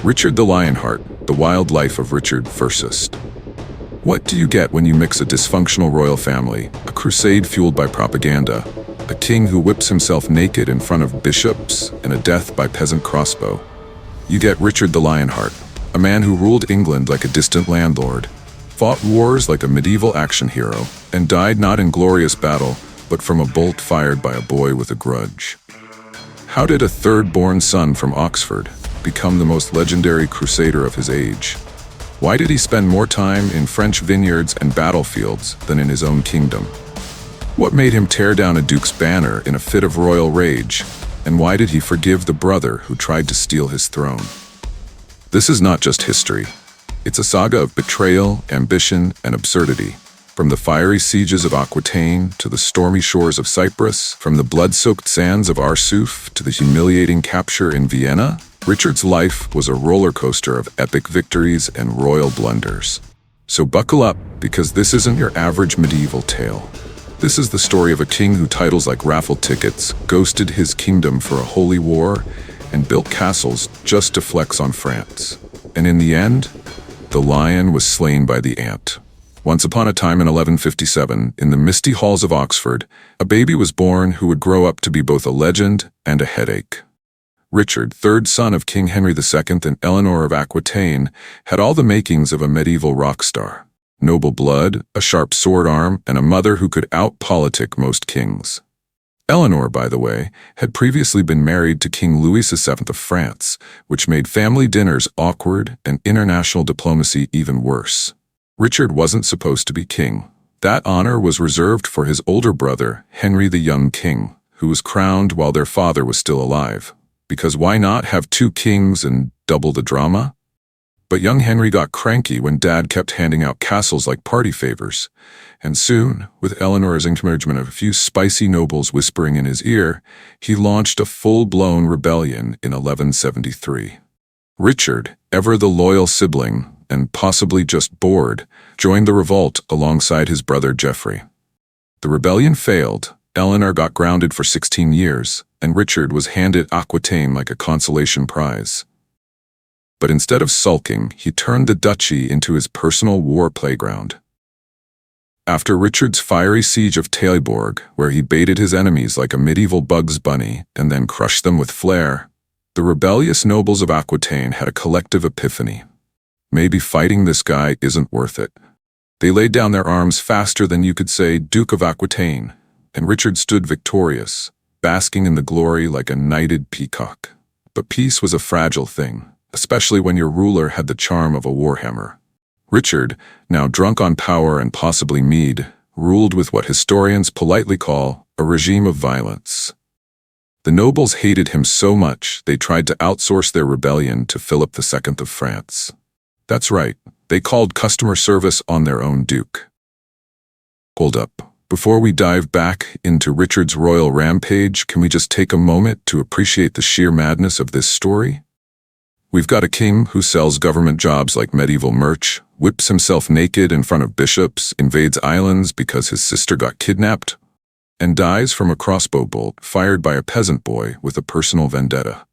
Richard the Lionheart, The Wild Life of Richard I. What do you get when you mix a dysfunctional royal family, a crusade fueled by propaganda, a king who whips himself naked in front of bishops, and a death by peasant crossbow? You get Richard the Lionheart, a man who ruled England like a distant landlord, fought wars like a medieval action hero, and died not in glorious battle, but from a bolt fired by a boy with a grudge. How did a third-born son from Oxford become the most legendary crusader of his age? Why did he spend more time in French vineyards and battlefields than in his own kingdom? What made him tear down a duke's banner in a fit of royal rage? And why did he forgive the brother who tried to steal his throne? This is not just history. It's a saga of betrayal, ambition, and absurdity. From the fiery sieges of Aquitaine to the stormy shores of Cyprus, from the blood-soaked sands of Arsuf to the humiliating capture in Vienna, Richard's life was a roller coaster of epic victories and royal blunders. So buckle up, because this isn't your average medieval tale. This is the story of a king who titles like raffle tickets, ghosted his kingdom for a holy war, and built castles just to flex on France. And in the end, the lion was slain by the ant. Once upon a time in 1157, in the misty halls of Oxford, a baby was born who would grow up to be both a legend and a headache. Richard, third son of King Henry II and Eleanor of Aquitaine, had all the makings of a medieval rock star. Noble blood, a sharp sword arm, and a mother who could out-politic most kings. Eleanor, by the way, had previously been married to King Louis VII of France, which made family dinners awkward and international diplomacy even worse. Richard wasn't supposed to be king. That honor was reserved for his older brother, Henry the young king, who was crowned while their father was still alive. Because why not have two kings and double the drama? But young Henry got cranky when Dad kept handing out castles like party favors, and soon, with Eleanor's encouragement of a few spicy nobles whispering in his ear, he launched a full-blown rebellion in 1173. Richard, ever the loyal sibling, and possibly just bored, joined the revolt alongside his brother Geoffrey. The rebellion failed, Eleanor got grounded for 16 years, and Richard was handed Aquitaine like a consolation prize. But instead of sulking, he turned the duchy into his personal war playground. After Richard's fiery siege of Taillebourg, where he baited his enemies like a medieval Bugs Bunny and then crushed them with flair, the rebellious nobles of Aquitaine had a collective epiphany. Maybe fighting this guy isn't worth it. They laid down their arms faster than you could say Duke of Aquitaine, and Richard stood victorious, basking in the glory like a knighted peacock. But peace was a fragile thing, especially when your ruler had the charm of a warhammer. Richard, now drunk on power and possibly mead, ruled with what historians politely call a regime of violence. The nobles hated him so much they tried to outsource their rebellion to Philip II of France. That's right, they called customer service on their own duke. Hold up. Before we dive back into Richard's royal rampage, can we just take a moment to appreciate the sheer madness of this story? We've got a king who sells government jobs like medieval merch, whips himself naked in front of bishops, invades islands because his sister got kidnapped, and dies from a crossbow bolt fired by a peasant boy with a personal vendetta.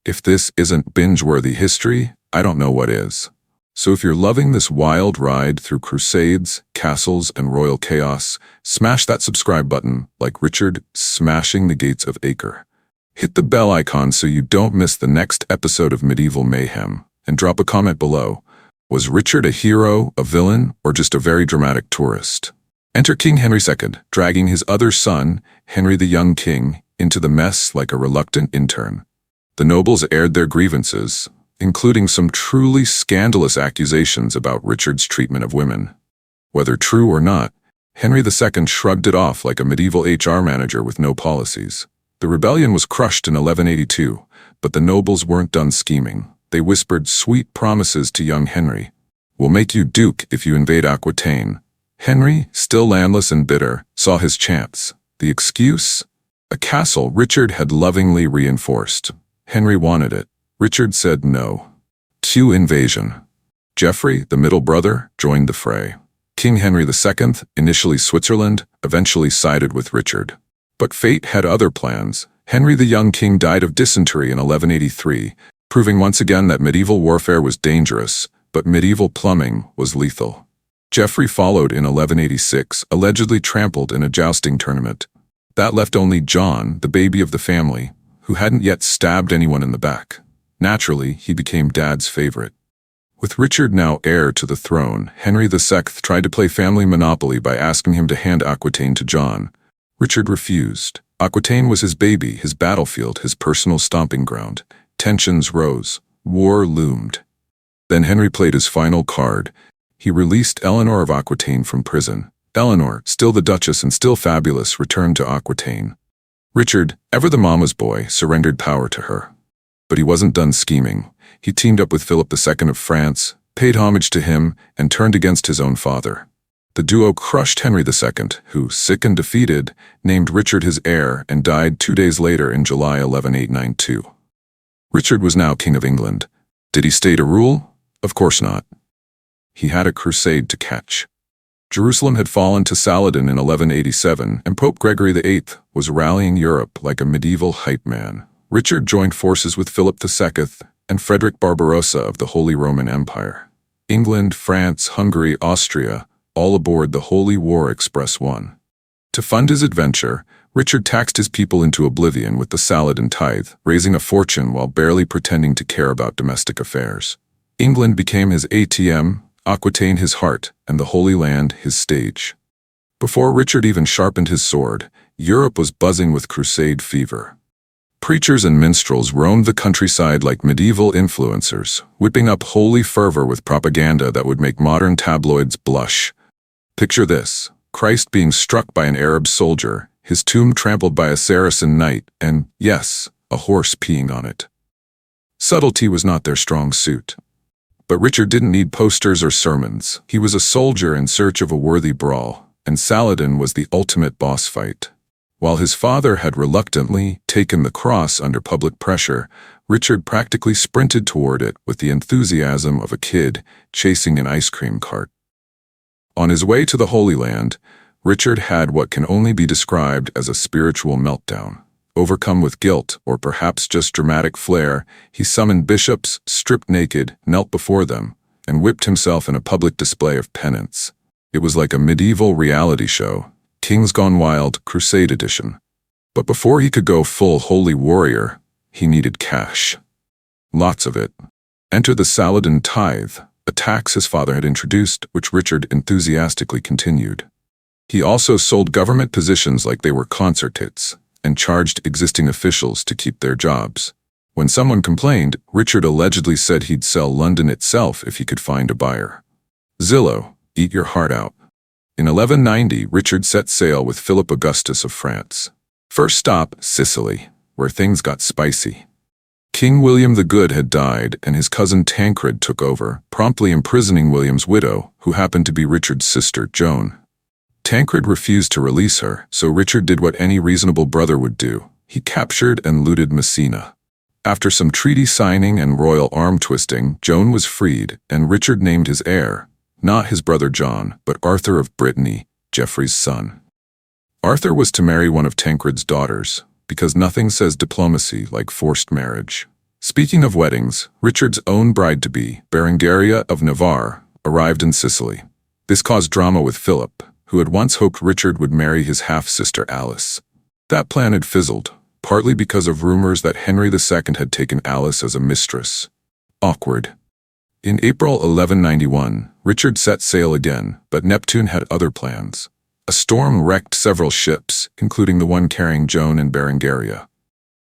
If this isn't binge-worthy history, I don't know what is. So if you're loving this wild ride through crusades, castles, and royal chaos, smash that subscribe button like Richard smashing the gates of Acre. Hit the bell icon so you don't miss the next episode of Medieval Mayhem, and drop a comment below. Was Richard a hero, a villain, or just a very dramatic tourist? Enter King Henry II, dragging his other son, Henry the young king, into the mess like a reluctant intern. The nobles aired their grievances, including some truly scandalous accusations about Richard's treatment of women. Whether true or not, Henry II shrugged it off like a medieval HR manager with no policies. The rebellion was crushed in 1182, but the nobles weren't done scheming. They whispered sweet promises to young Henry. "We'll make you duke if you invade Aquitaine." Henry, still landless and bitter, saw his chance. The excuse? A castle Richard had lovingly reinforced. Henry wanted it. Richard said no. Cue invasion. Geoffrey, the middle brother, joined the fray. King Henry II, initially Switzerland, eventually sided with Richard. But fate had other plans. Henry the young king died of dysentery in 1183, proving once again that medieval warfare was dangerous, but medieval plumbing was lethal. Geoffrey followed in 1186, allegedly trampled in a jousting tournament. That left only John, the baby of the family, who hadn't yet stabbed anyone in the back. Naturally, he became Dad's favorite. With Richard now heir to the throne, Henry II tried to play family monopoly by asking him to hand Aquitaine to John. Richard refused. Aquitaine was his baby, his battlefield, his personal stomping ground. Tensions rose. War loomed. Then Henry played his final card. He released Eleanor of Aquitaine from prison. Eleanor, still the Duchess and still fabulous, returned to Aquitaine. Richard, ever the mama's boy, surrendered power to her. But he wasn't done scheming. He teamed up with Philip II of France, paid homage to him, and turned against his own father. The duo crushed Henry II, who, sick and defeated, named Richard his heir and died 2 days later in July 11892. Richard was now King of England. Did he stay to rule? Of course not. He had a crusade to catch. Jerusalem had fallen to Saladin in 1187, and Pope Gregory VIII was rallying Europe like a medieval hype man. Richard joined forces with Philip II and Frederick Barbarossa of the Holy Roman Empire. England, France, Hungary, Austria, all aboard the Holy War Express 1. To fund his adventure, Richard taxed his people into oblivion with the Saladin tithe, raising a fortune while barely pretending to care about domestic affairs. England became his ATM, Aquitaine his heart, and the Holy Land his stage. Before Richard even sharpened his sword, Europe was buzzing with Crusade fever. Preachers and minstrels roamed the countryside like medieval influencers, whipping up holy fervor with propaganda that would make modern tabloids blush. Picture this: Christ being struck by an Arab soldier, his tomb trampled by a Saracen knight, and, yes, a horse peeing on it. Subtlety was not their strong suit. But Richard didn't need posters or sermons. He was a soldier in search of a worthy brawl, and Saladin was the ultimate boss fight. While his father had reluctantly taken the cross under public pressure, Richard practically sprinted toward it with the enthusiasm of a kid chasing an ice cream cart. On his way to the Holy Land, Richard had what can only be described as a spiritual meltdown. Overcome with guilt, or perhaps just dramatic flair, he summoned bishops, stripped naked, knelt before them, and whipped himself in a public display of penance. It was like a medieval reality show, Kings Gone Wild, Crusade Edition. But before he could go full holy warrior, he needed cash. Lots of it. Enter the Saladin tithe, a tax his father had introduced, which Richard enthusiastically continued. He also sold government positions like they were concert hits, and charged existing officials to keep their jobs. When someone complained, Richard allegedly said he'd sell London itself if he could find a buyer. Zillow, eat your heart out. In 1190, Richard set sail with Philip Augustus of France. First stop, Sicily, where things got spicy. King William the Good had died, and his cousin Tancred took over, promptly imprisoning William's widow, who happened to be Richard's sister, Joan. Tancred refused to release her, so Richard did what any reasonable brother would do. He captured and looted Messina. After some treaty signing and royal arm twisting, Joan was freed, and Richard named his heir, not his brother John, but Arthur of Brittany, Geoffrey's son. Arthur was to marry one of Tancred's daughters, because nothing says diplomacy like forced marriage. Speaking of weddings, Richard's own bride-to-be, Berengaria of Navarre, arrived in Sicily. This caused drama with Philip, who had once hoped Richard would marry his half-sister Alice. That plan had fizzled, partly because of rumors that Henry II had taken Alice as a mistress. Awkward. In April 1191, Richard set sail again, but Neptune had other plans. A storm wrecked several ships, including the one carrying Joan and Berengaria.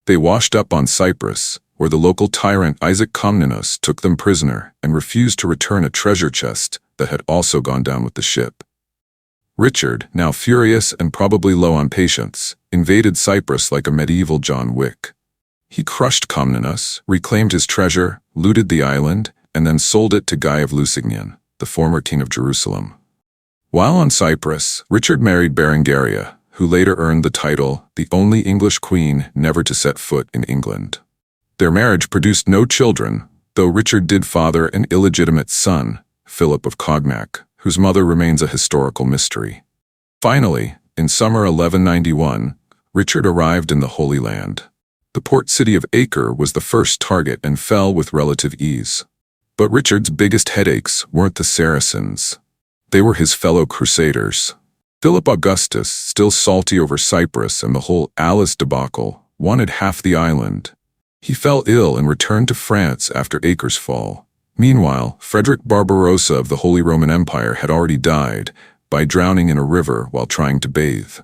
They washed up on Cyprus, where the local tyrant Isaac Comnenus took them prisoner and refused to return a treasure chest that had also gone down with the ship. Richard, now furious and probably low on patience, invaded Cyprus like a medieval John Wick. He crushed Comnenus, reclaimed his treasure, looted the island, and then sold it to Guy of Lusignan, the former king of Jerusalem. While on Cyprus, Richard married Berengaria, who later earned the title, the only English queen never to set foot in England. Their marriage produced no children, though Richard did father an illegitimate son, Philip of Cognac, whose mother remains a historical mystery. Finally, in summer 1191, Richard arrived in the Holy Land. The port city of Acre was the first target and fell with relative ease. But Richard's biggest headaches weren't the Saracens. They were his fellow Crusaders. Philip Augustus, still salty over Cyprus and the whole Alice debacle, wanted half the island. He fell ill and returned to France after Acre's fall. Meanwhile, Frederick Barbarossa of the Holy Roman Empire had already died by drowning in a river while trying to bathe.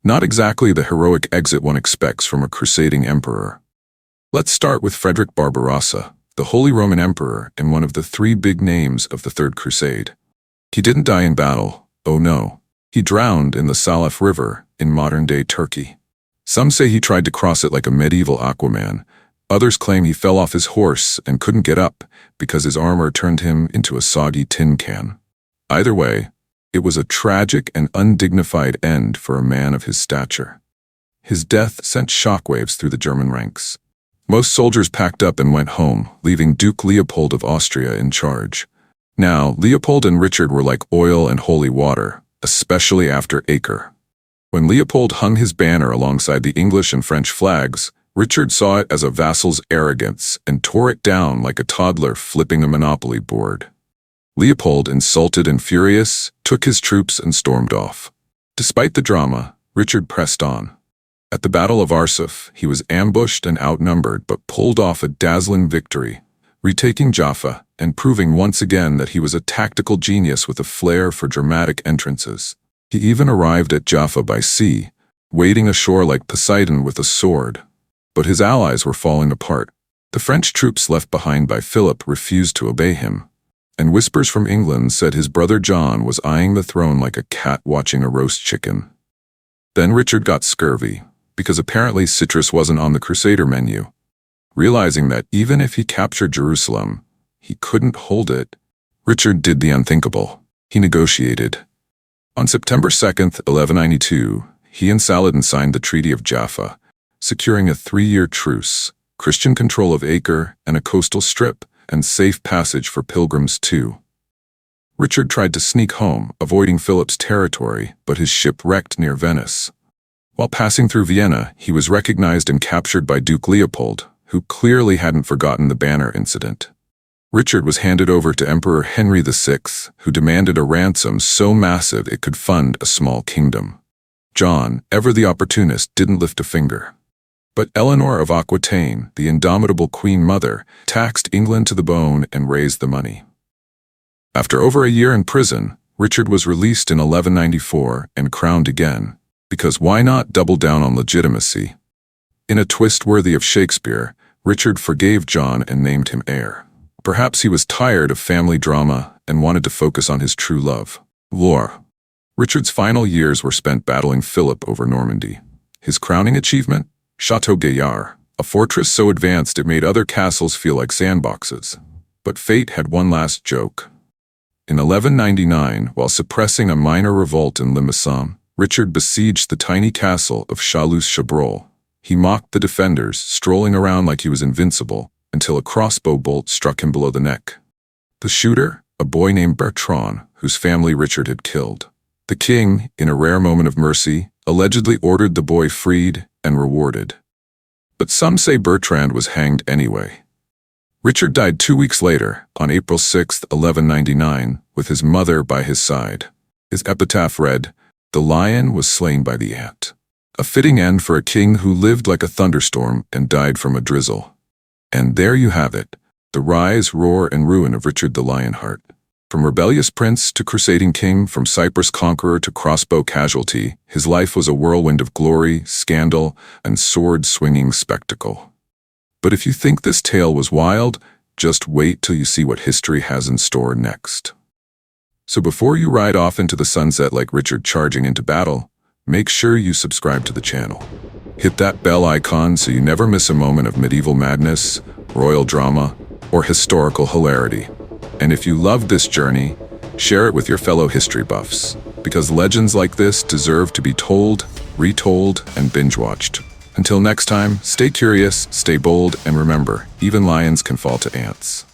Not exactly the heroic exit one expects from a crusading emperor. Let's start with Frederick Barbarossa, the Holy Roman Emperor and one of the three big names of the Third Crusade. He didn't die in battle, oh no. He drowned in the Salaf River in modern-day Turkey. Some say he tried to cross it like a medieval Aquaman. Others claim he fell off his horse and couldn't get up because his armor turned him into a soggy tin can. Either way, it was a tragic and undignified end for a man of his stature. His death sent shockwaves through the German ranks. Most soldiers packed up and went home, leaving Duke Leopold of Austria in charge. Now, Leopold and Richard were like oil and holy water, especially after Acre. When Leopold hung his banner alongside the English and French flags, Richard saw it as a vassal's arrogance and tore it down like a toddler flipping a Monopoly board. Leopold, insulted and furious, took his troops and stormed off. Despite the drama, Richard pressed on. At the Battle of Arsuf, he was ambushed and outnumbered but pulled off a dazzling victory, retaking Jaffa and proving once again that he was a tactical genius with a flair for dramatic entrances. He even arrived at Jaffa by sea, wading ashore like Poseidon with a sword. But his allies were falling apart. The French troops left behind by Philip refused to obey him, and whispers from England said his brother John was eyeing the throne like a cat watching a roast chicken. Then Richard got scurvy, because apparently citrus wasn't on the Crusader menu. Realizing that even if he captured Jerusalem, he couldn't hold it, Richard did the unthinkable. He negotiated. On September 2nd, 1192, he and Saladin signed the Treaty of Jaffa, securing a 3-year truce, Christian control of Acre and a coastal strip, and safe passage for pilgrims too. Richard tried to sneak home, avoiding Philip's territory, but his ship wrecked near Venice. While passing through Vienna, he was recognized and captured by Duke Leopold, who clearly hadn't forgotten the banner incident. Richard was handed over to Emperor Henry VI, who demanded a ransom so massive it could fund a small kingdom. John, ever the opportunist, didn't lift a finger. But Eleanor of Aquitaine, the indomitable Queen Mother, taxed England to the bone and raised the money. After over a year in prison, Richard was released in 1194 and crowned again, because why not double down on legitimacy? In a twist worthy of Shakespeare, Richard forgave John and named him heir. Perhaps he was tired of family drama and wanted to focus on his true love, war. Richard's final years were spent battling Philip over Normandy. His crowning achievement? Château Gaillard, a fortress so advanced it made other castles feel like sandboxes. But fate had one last joke. In 1199, while suppressing a minor revolt in Limousin, Richard besieged the tiny castle of Chalus-Chabrol. He mocked the defenders, strolling around like he was invincible, until a crossbow bolt struck him below the neck. The shooter, a boy named Bertrand, whose family Richard had killed. The king, in a rare moment of mercy, allegedly ordered the boy freed and rewarded. But some say Bertrand was hanged anyway. Richard died 2 weeks later, on April 6, 1199, with his mother by his side. His epitaph read, "The lion was slain by the ant." A fitting end for a king who lived like a thunderstorm and died from a drizzle. And there you have it, the rise, roar, and ruin of Richard the Lionheart. From rebellious prince to crusading king, from Cyprus conqueror to crossbow casualty, his life was a whirlwind of glory, scandal, and sword-swinging spectacle. But if you think this tale was wild, just wait till you see what history has in store next. So before you ride off into the sunset like Richard charging into battle, make sure you subscribe to the channel. Hit that bell icon so you never miss a moment of medieval madness, royal drama, or historical hilarity. And if you loved this journey, share it with your fellow history buffs, because legends like this deserve to be told, retold, and binge-watched. Until next time, stay curious, stay bold, and remember, even lions can fall to ants.